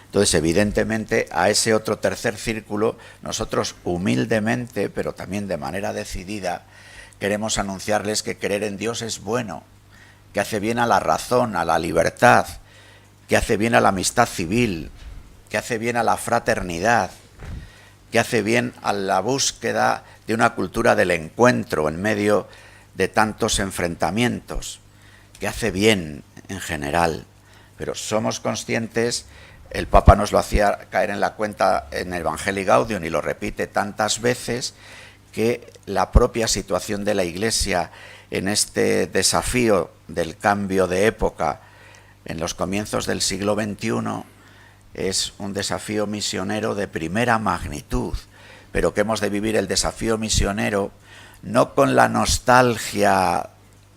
Entonces, evidentemente, a ese otro tercer círculo, nosotros humildemente, pero también de manera decidida, queremos anunciarles que creer en Dios es bueno, que hace bien a la razón, a la libertad, que hace bien a la amistad civil, que hace bien a la fraternidad, que hace bien a la búsqueda de una cultura del encuentro en medio de tantos enfrentamientos, que hace bien en general. Pero somos conscientes, el Papa nos lo hacía caer en la cuenta en Evangelii Gaudium y lo repite tantas veces, que la propia situación de la Iglesia en este desafío del cambio de época en los comienzos del siglo XXI es un desafío misionero de primera magnitud, pero que hemos de vivir el desafío misionero no con la nostalgia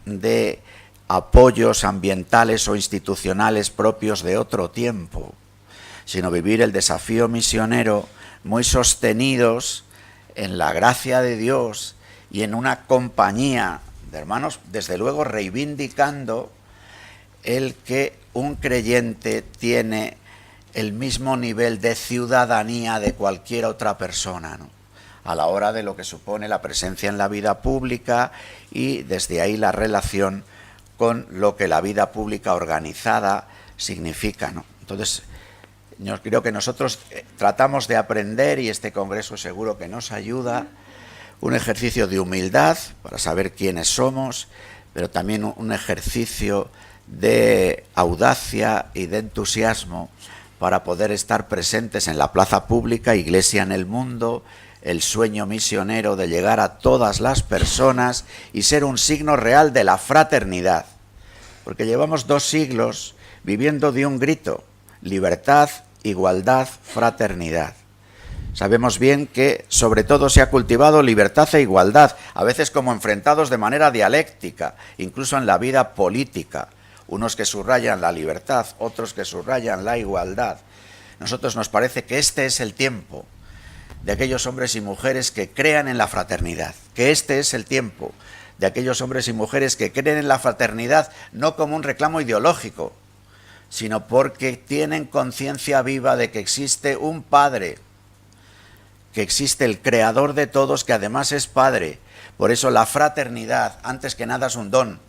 de apoyos ambientales o institucionales propios de otro tiempo, sino vivir el desafío misionero muy sostenidos en la gracia de Dios y en una compañía de hermanos, desde luego reivindicando el que un creyente tiene el mismo nivel de ciudadanía de cualquier otra persona, ¿no?, a la hora de lo que supone la presencia en la vida pública y desde ahí la relación con lo que la vida pública organizada significa, ¿no? Entonces, yo creo que nosotros tratamos de aprender, y este Congreso seguro que nos ayuda, un ejercicio de humildad para saber quiénes somos, pero también un ejercicio de audacia y de entusiasmo para poder estar presentes en la plaza pública, Iglesia en el mundo, el sueño misionero de llegar a todas las personas y ser un signo real de la fraternidad. Porque llevamos 2 siglos viviendo de un grito: libertad, igualdad, fraternidad. Sabemos bien que sobre todo se ha cultivado libertad e igualdad, a veces como enfrentados de manera dialéctica, incluso en la vida política. Unos que subrayan la libertad, otros que subrayan la igualdad. Nosotros nos parece que este es el tiempo de aquellos hombres y mujeres que crean en la fraternidad, que este es el tiempo de aquellos hombres y mujeres que creen en la fraternidad no como un reclamo ideológico, sino porque tienen conciencia viva de que existe un Padre, que existe el Creador de todos, que además es Padre. Por eso la fraternidad, antes que nada, es un don.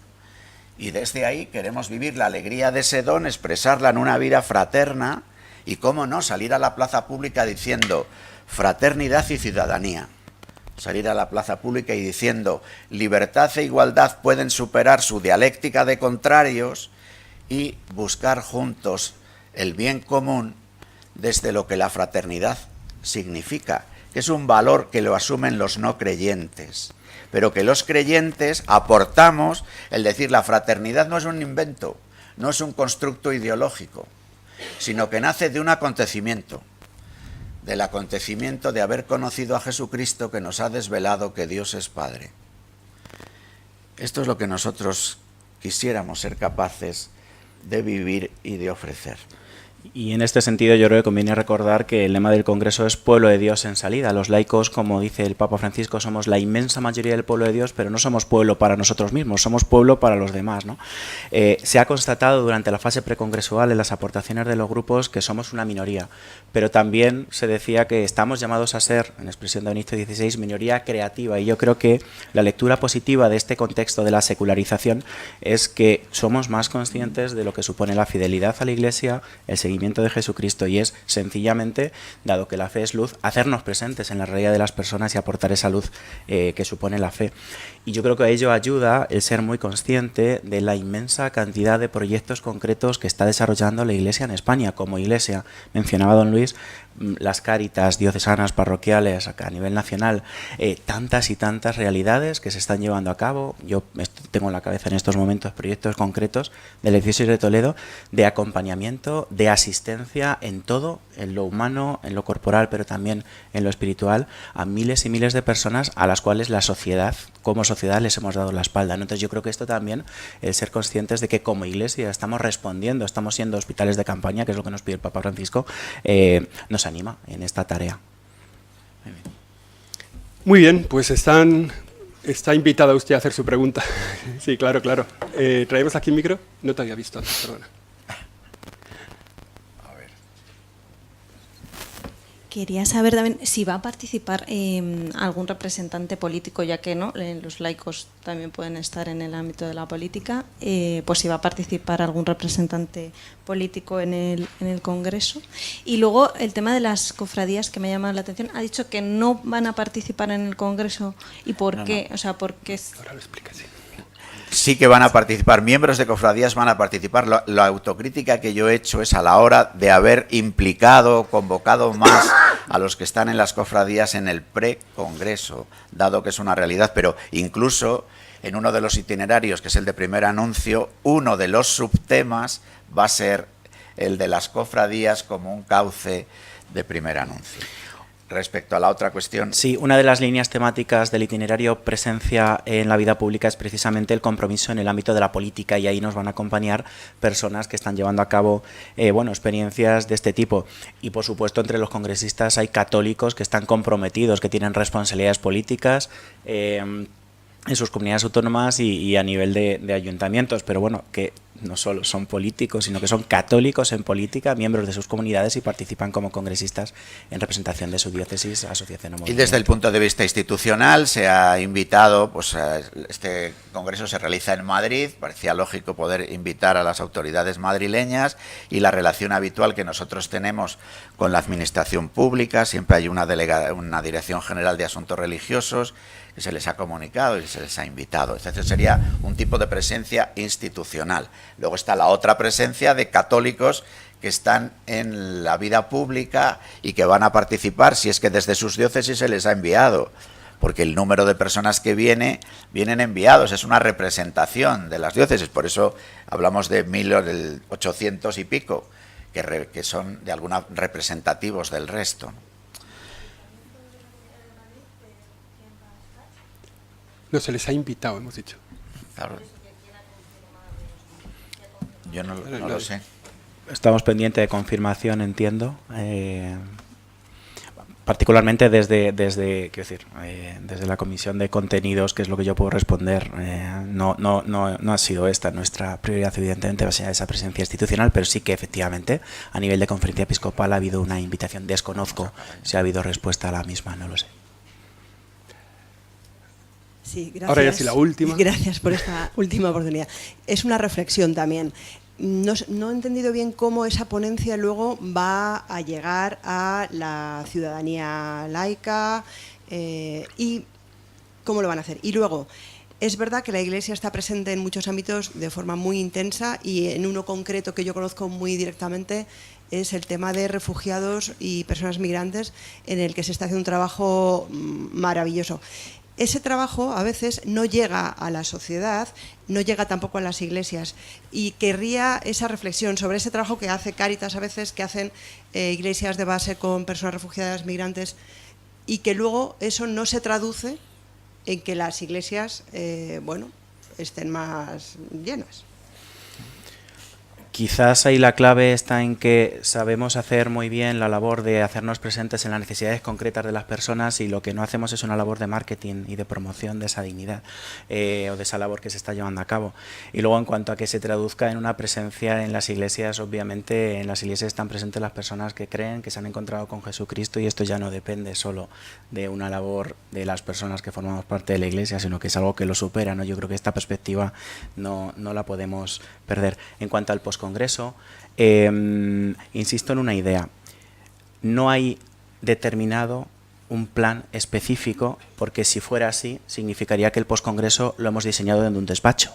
Y desde ahí queremos vivir la alegría de ese don, expresarla en una vida fraterna y, cómo no, salir a la plaza pública diciendo fraternidad y ciudadanía. Salir a la plaza pública y diciendo libertad e igualdad pueden superar su dialéctica de contrarios y buscar juntos el bien común desde lo que la fraternidad significa, que es un valor que lo asumen los no creyentes, pero que los creyentes aportamos. El decir la fraternidad no es un invento, no es un constructo ideológico, sino que nace de un acontecimiento, del acontecimiento de haber conocido a Jesucristo, que nos ha desvelado que Dios es Padre. Esto es lo que nosotros quisiéramos ser capaces de vivir y de ofrecer. Y en este sentido yo creo que conviene recordar que el lema del Congreso es pueblo de Dios en salida. Los laicos, como dice el Papa Francisco, somos la inmensa mayoría del pueblo de Dios, pero no somos pueblo para nosotros mismos, somos pueblo para los demás, ¿no? Se ha constatado durante la fase precongresual en las aportaciones de los grupos que somos una minoría, pero también se decía que estamos llamados a ser, en expresión de Benedicto XVI, minoría creativa, y yo creo que la lectura positiva de este contexto de la secularización es que somos más conscientes de lo que supone la fidelidad a la Iglesia, el seguimiento de Jesucristo, y es sencillamente, dado que la fe es luz, hacernos presentes en la realidad de las personas y aportar esa luz que supone la fe. Y yo creo que a ello ayuda el ser muy consciente de la inmensa cantidad de proyectos concretos que está desarrollando la Iglesia en España. Como Iglesia, mencionaba don Luis, las cáritas diocesanas, parroquiales, a nivel nacional, tantas y tantas realidades que se están llevando a cabo. Yo tengo en la cabeza en estos momentos proyectos concretos de la Diócesis de Toledo de acompañamiento, de asistencia en todo, en lo humano, en lo corporal, pero también en lo espiritual, a miles y miles de personas a las cuales la sociedad, como sociedad, les hemos dado la espalda, ¿no? Entonces yo creo que esto también, el ser conscientes de que como Iglesia estamos respondiendo, estamos siendo hospitales de campaña, que es lo que nos pide el Papa Francisco, nos anima en esta tarea. Muy bien, pues está invitada usted a hacer su pregunta. Sí, claro, claro. ¿Traemos aquí el micro? No te había visto antes, perdona. Quería saber también si va a participar algún representante político, ya que no, los laicos también pueden estar en el ámbito de la política, pues si va a participar algún representante político en el Congreso. Y luego el tema de las cofradías, que me ha llamado la atención, ha dicho que no van a participar en el Congreso. ¿Y por qué? O sea, ¿por qué? Ahora lo explica, sí. Sí que van a participar, miembros de cofradías van a participar. La autocrítica que yo he hecho es a la hora de haber implicado, convocado más a los que están en las cofradías en el precongreso, dado que es una realidad, pero incluso en uno de los itinerarios, que es el de primer anuncio, uno de los subtemas va a ser el de las cofradías como un cauce de primer anuncio. Respecto a la otra cuestión. Sí, una de las líneas temáticas del itinerario Presencia en la vida pública es precisamente el compromiso en el ámbito de la política, y ahí nos van a acompañar personas que están llevando a cabo experiencias de este tipo. Y por supuesto entre los congresistas hay católicos que están comprometidos, que tienen responsabilidades políticas en sus comunidades autónomas y a nivel de ayuntamientos, pero bueno, que no solo son políticos, sino que son católicos en política, miembros de sus comunidades y participan como congresistas en representación de su diócesis, asociación o movimiento. Y desde el punto de vista institucional se ha invitado, pues este congreso se realiza en Madrid, parecía lógico poder invitar a las autoridades madrileñas, y la relación habitual que nosotros tenemos con la administración pública, siempre hay una Dirección General de Asuntos Religiosos, que se les ha comunicado y se les ha invitado. Ese sería un tipo de presencia institucional. Luego está la otra presencia de católicos que están en la vida pública y que van a participar si es que desde sus diócesis se les ha enviado, porque el número de personas que vienen enviados, es una representación de las diócesis, por eso hablamos de 1.800 y pico, que son de alguna representativos del resto. No, se les ha invitado, hemos dicho. Claro. Yo no lo sé. Estamos pendientes de confirmación, entiendo. particularmente desde la Comisión de Contenidos, que es lo que yo puedo responder, no ha sido esta nuestra prioridad, evidentemente, va a ser esa presencia institucional, pero sí que efectivamente a nivel de Conferencia Episcopal ha habido una invitación. Desconozco si ha habido respuesta a la misma, no lo sé. Sí, gracias. Ahora ya sí la última. Gracias por esta última oportunidad. Es una reflexión también. No he entendido bien cómo esa ponencia luego va a llegar a la ciudadanía laica y cómo lo van a hacer. Y luego, es verdad que la Iglesia está presente en muchos ámbitos de forma muy intensa y en uno concreto que yo conozco muy directamente es el tema de refugiados y personas migrantes, en el que se está haciendo un trabajo maravilloso. Ese trabajo a veces no llega a la sociedad, no llega tampoco a las iglesias, y querría esa reflexión sobre ese trabajo que hace Cáritas a veces, que hacen iglesias de base con personas refugiadas, migrantes, y que luego eso no se traduce en que las iglesias estén más llenas. Quizás ahí la clave está en que sabemos hacer muy bien la labor de hacernos presentes en las necesidades concretas de las personas, y lo que no hacemos es una labor de marketing y de promoción de esa dignidad o de esa labor que se está llevando a cabo. Y luego, en cuanto a que se traduzca en una presencia en las iglesias, obviamente en las iglesias están presentes las personas que creen, que se han encontrado con Jesucristo, y esto ya no depende solo de una labor de las personas que formamos parte de la iglesia, sino que es algo que lo supera, ¿no? Yo creo que esta perspectiva no la podemos perder. En cuanto al poscongreso, insisto en una idea: no hay determinado un plan específico, porque si fuera así significaría que el poscongreso lo hemos diseñado desde un despacho,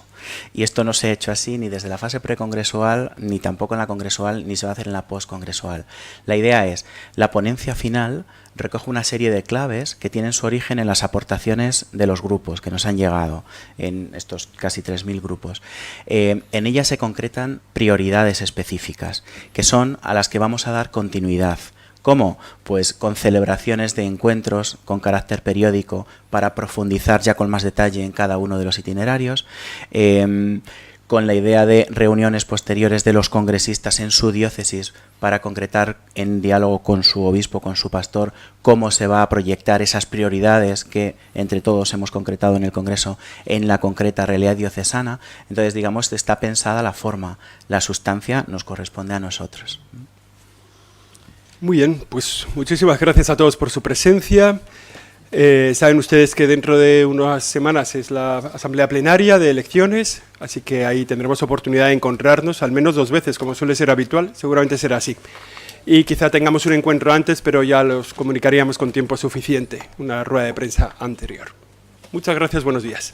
y esto no se ha hecho así ni desde la fase precongresual, ni tampoco en la congresual, ni se va a hacer en la postcongresual. La idea es, la ponencia final recoge una serie de claves que tienen su origen en las aportaciones de los grupos que nos han llegado, en estos casi 3.000 grupos. En ellas se concretan prioridades específicas, que son a las que vamos a dar continuidad. ¿Cómo? Pues con celebraciones de encuentros con carácter periódico para profundizar ya con más detalle en cada uno de los itinerarios, con la idea de reuniones posteriores de los congresistas en su diócesis para concretar en diálogo con su obispo, con su pastor, cómo se va a proyectar esas prioridades que entre todos hemos concretado en el Congreso en la concreta realidad diocesana. Entonces, digamos, está pensada la forma, la sustancia nos corresponde a nosotros. Muy bien, pues muchísimas gracias a todos por su presencia. Saben ustedes que dentro de unas semanas es la asamblea plenaria de elecciones, así que ahí tendremos oportunidad de encontrarnos al menos 2 veces, como suele ser habitual, seguramente será así. Y quizá tengamos un encuentro antes, pero ya los comunicaríamos con tiempo suficiente, una rueda de prensa anterior. Muchas gracias, buenos días.